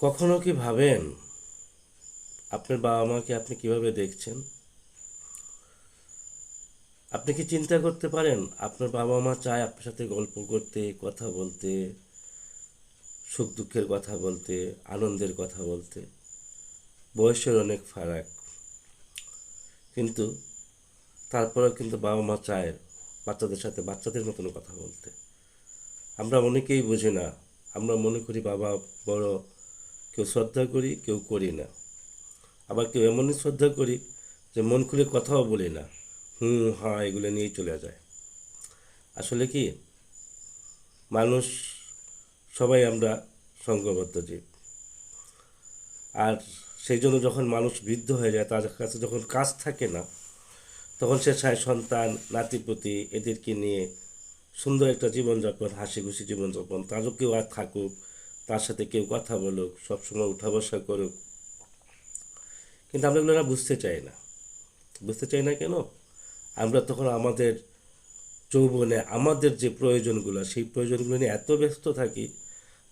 কখনো কি ভাবেন আপনার বাবা মাকে আপনি কিভাবে দেখছেন? আপনি কি চিন্তা করতে পারেন আপনার বাবা মা চায় আপনার সাথে গল্প করতে, কথা বলতে, সুখ দুঃখের কথা বলতে, আনন্দের কথা বলতে? বয়সের অনেক ফারাক, কিন্তু তারপরেও কিন্তু বাবা মা চায় বাচ্চাদের সাথে বাচ্চাদের মতন কথা বলতে। আমরা অনেকেই বুঝি না। আমরা মনে করি বাবা বড়, কেউ শ্রদ্ধা করি, কেউ করি না। আবার কেউ এমনই শ্রদ্ধা করি যে মন খুলে কথাও বলি না, হুম হ্যাঁ এগুলো নিয়েই চলে যায়। আসলে কি, মানুষ সবাই আমরা সঙ্গবদ্ধ জীব। আর সেই জন্য যখন মানুষ বৃদ্ধ হয়ে যায়, তার কাছে যখন কাজ থাকে না, তখন সে চায় সন্তান নাতিপুতি এদেরকে নিয়ে সুন্দর একটা জীবনযাপন, হাসি খুশি জীবনযাপন, তারও কেউ আর থাকুক, তার সাথে কেউ কথা বলুক, সবসময় উঠা বসা করুক। কিন্তু আমরা এগুলো না বুঝতে চাই না। বুঝতে চাই না কেন? আমরা তখন আমাদের যৌবনে আমাদের যে প্রয়োজনগুলো, সেই প্রয়োজনগুলো নিয়ে এত ব্যস্ত থাকি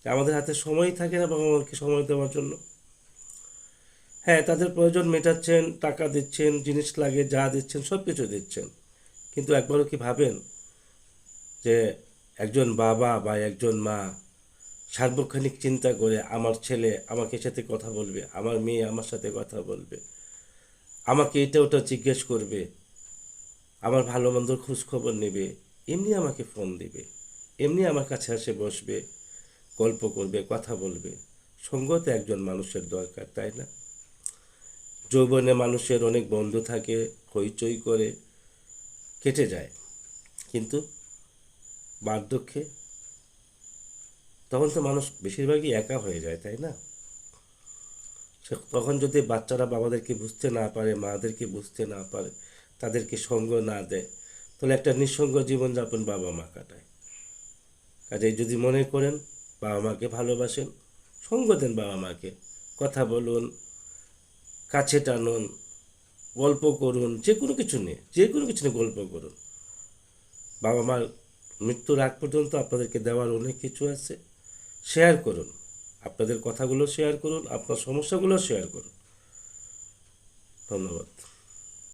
যে আমাদের হাতে সময়ই থাকে না বাবা মাকে সময় দেওয়ার জন্য। হ্যাঁ, তাদের প্রয়োজন মেটাচ্ছেন, টাকা দিচ্ছেন, জিনিস লাগে যা দিচ্ছেন সব কিছু দিচ্ছেন, কিন্তু একবারও কি ভাবেন যে একজন বাবা বা একজন মা সার্বক্ষণিক চিন্তা করে আমার ছেলে আমাকে সাথে কথা বলবে, আমার মেয়ে আমার সাথে কথা বলবে, আমাকে এটা ওটা জিজ্ঞেস করবে, আমার ভালো মন্দ খোঁজ খবর নেবে, এমনি আমাকে ফোন দিবে, এমনি আমার কাছে এসে বসবে, গল্প করবে, কথা বলবে? সঙ্গ তো একজন মানুষের দরকার, তাই না? যৌবনে মানুষের অনেক বন্ধু থাকে, হইচই করে কেটে যায়, কিন্তু বার্ধক্যে তখন তো মানুষ বেশিরভাগই একা হয়ে যায়, তাই না? তখন যদি বাচ্চারা বাবাদেরকে বুঝতে না পারে, মাদেরকে বুঝতে না পারে, তাদেরকে সঙ্গ না দেয়, তাহলে একটা নিঃসঙ্গ জীবনযাপন বাবা মা কাটায়। কাজেই যদি মনে করেন বাবা মাকে ভালোবাসেন, সঙ্গ দেন বাবা মাকে, কথা বলুন, কাছে টানুন, গল্প করুন, যে কোনো কিছু নিয়ে গল্প করুন। বাবা মার মৃত্যুর আগ পর্যন্ত আপনাদেরকে দেওয়ার অনেক কিছু আছে। শেয়ার করুন, আপনাদের কথাগুলো শেয়ার করুন, আপনার সমস্যাগুলো শেয়ার করুন। ধন্যবাদ।